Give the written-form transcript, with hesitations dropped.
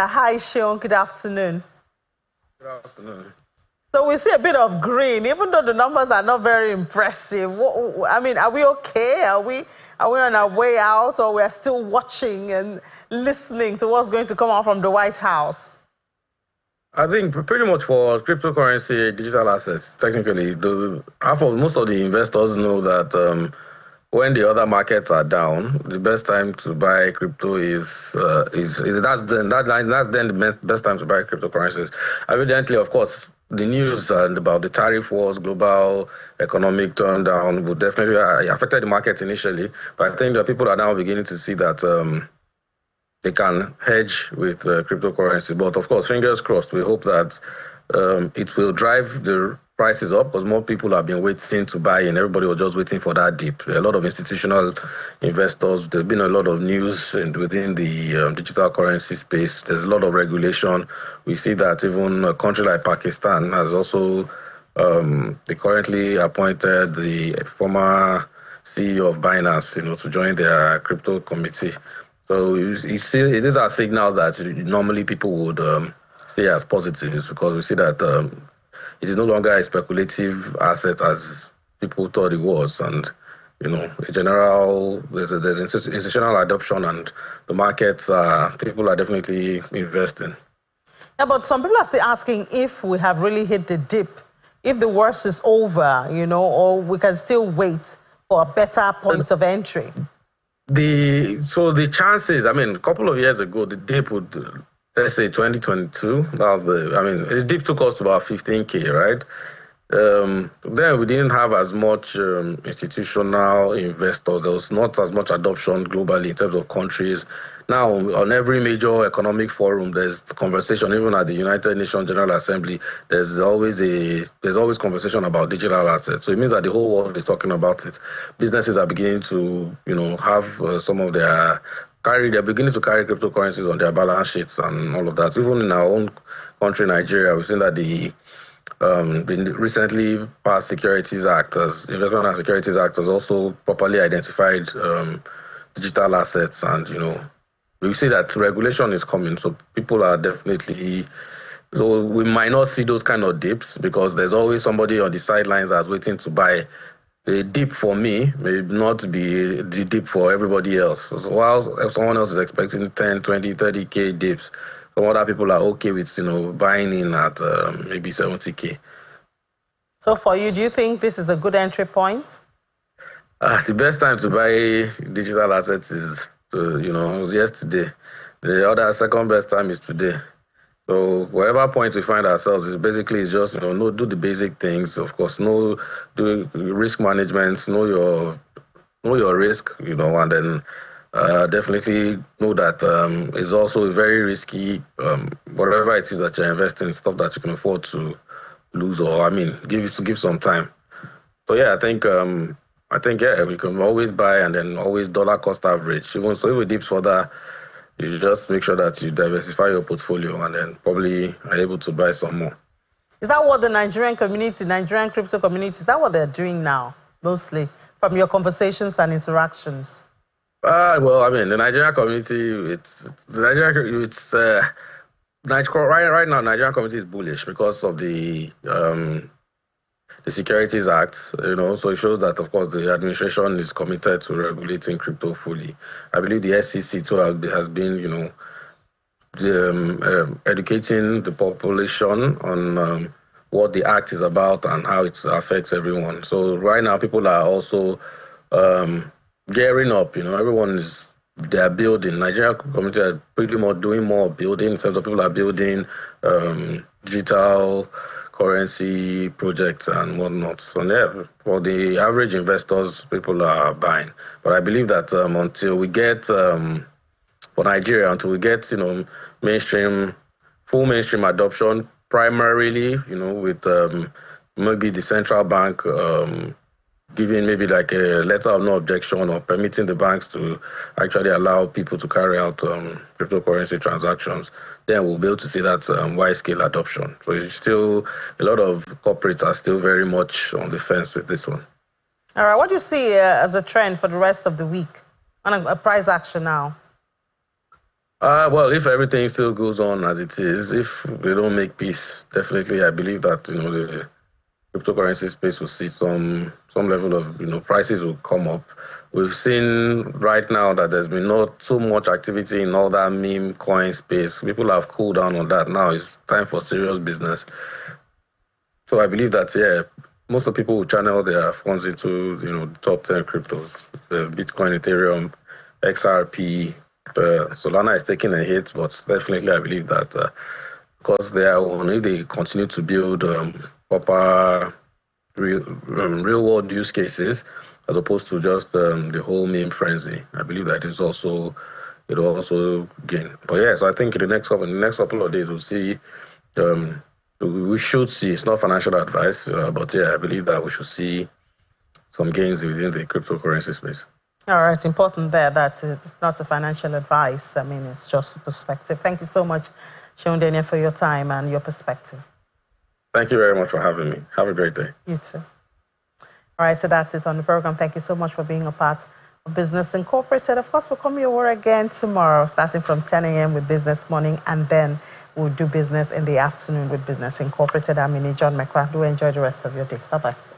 Hi, Sean. Good afternoon. Good afternoon. So we see a bit of green, even though the numbers are not very impressive. I mean, are we okay? Are we on our way out, or we're still watching and listening to what's going to come out from the White House? I think pretty much for cryptocurrency, digital assets, technically, most of the investors know that when the other markets are down, the best time to buy crypto is that's then the best time to buy cryptocurrencies. Evidently, of course, the news and about the tariff wars, global economic turndown would definitely affected the market initially, but I think that people are now beginning to see that they can hedge with cryptocurrency. But of course, fingers crossed, we hope that it will drive the prices up because more people have been waiting to buy in. Everybody was just waiting for that dip. A lot of institutional investors, there's been a lot of news within the digital currency space. There's a lot of regulation. We see that even a country like Pakistan has also, they currently appointed the former CEO of Binance, to join their crypto committee. So you see, these are signals that normally people would see as positives because we see that it is no longer a speculative asset as people thought it was, and in general, there's institutional adoption, and the markets people are definitely investing. Yeah, but some people are still asking if we have really hit the dip, if the worst is over, or we can still wait for a better point of entry. The chances, I mean, a couple of years ago, the dip would, let's say 2022, the dip took us to about 15K, right? Then we didn't have as much institutional investors. There was not as much adoption globally in terms of countries. Now, on every major economic forum, there's conversation. Even at the United Nations General Assembly, there's always conversation about digital assets. So it means that the whole world is talking about it. Businesses are beginning to, have some of their they're beginning to carry cryptocurrencies on their balance sheets and all of that. Even in our own country, Nigeria, we've seen that the recently passed Securities Act, Investment and Securities Act, has also properly identified digital assets, and we see that regulation is coming, so people are definitely. So we might not see those kind of dips because there's always somebody on the sidelines that's waiting to buy. The dip for me may not be the dip for everybody else. So while if someone else is expecting 10, 20, 30K dips, some other people are okay with buying in at maybe 70K. So for you, do you think this is a good entry point? The best time to buy digital assets is yesterday. The other second best time is today. So whatever point we find ourselves is basically just do the basic things. Of course, do risk management, know your risk, and then definitely know that it's also very risky. Whatever it is that you're investing in, stuff that you can afford to lose, or give some time. So yeah, I think we can always buy and then always dollar cost average. Even so, if it dips further, you just make sure that you diversify your portfolio and then probably are able to buy some more. Is that what the Nigerian crypto community, is that what they're doing now, mostly, from your conversations and interactions? Well, the Nigerian community, right now, Nigerian community is bullish because of the Securities Act, so it shows that, of course, the administration is committed to regulating crypto fully. I believe the SEC too has been, educating the population on what the act is about and how it affects everyone. So right now, people are also gearing up. They're building. Nigerian community are pretty much doing more building in terms of people are building digital currency projects and whatnot. So yeah, for the average investors, people are buying. But I believe that until we get for Nigeria, until we get full mainstream adoption, primarily with maybe the central bank giving maybe like a letter of no objection or permitting the banks to actually allow people to carry out cryptocurrency transactions, then we'll be able to see that wide-scale adoption. So it's still, a lot of corporates are still very much on the fence with this one. All right, what do you see as a trend for the rest of the week on a price action now? Well, if everything still goes on as it is, if they don't make peace, definitely I believe that the cryptocurrency space will see some level of prices will come up. We've seen right now that there's been not too much activity in all that meme coin space. People have cooled down on that. Now it's time for serious business. So I believe that most of the people will channel their funds into the top 10 cryptos, the Bitcoin, Ethereum, XRP. Solana is taking a hit, but definitely I believe that because they are if they continue to build proper real world use cases as opposed to just the whole meme frenzy, I believe that it'll also gain. But yeah, so I think in the next couple of days we'll see. Um, we should see. It's not financial advice, but yeah, I believe that we should see some gains within the cryptocurrency space. All right, important there that it's not a financial advice. I mean, it's just a perspective. Thank you so much, Seun Daniel, for your time and your perspective. Thank you very much for having me. Have a great day. You too. All right, so that's it on the program. Thank you so much for being a part of Business Incorporated. Of course, we'll come your way again tomorrow, starting from 10 a.m. with Business Morning, and then we'll do business in the afternoon with Business Incorporated. I'm John McCrath. Do enjoy the rest of your day. Bye-bye.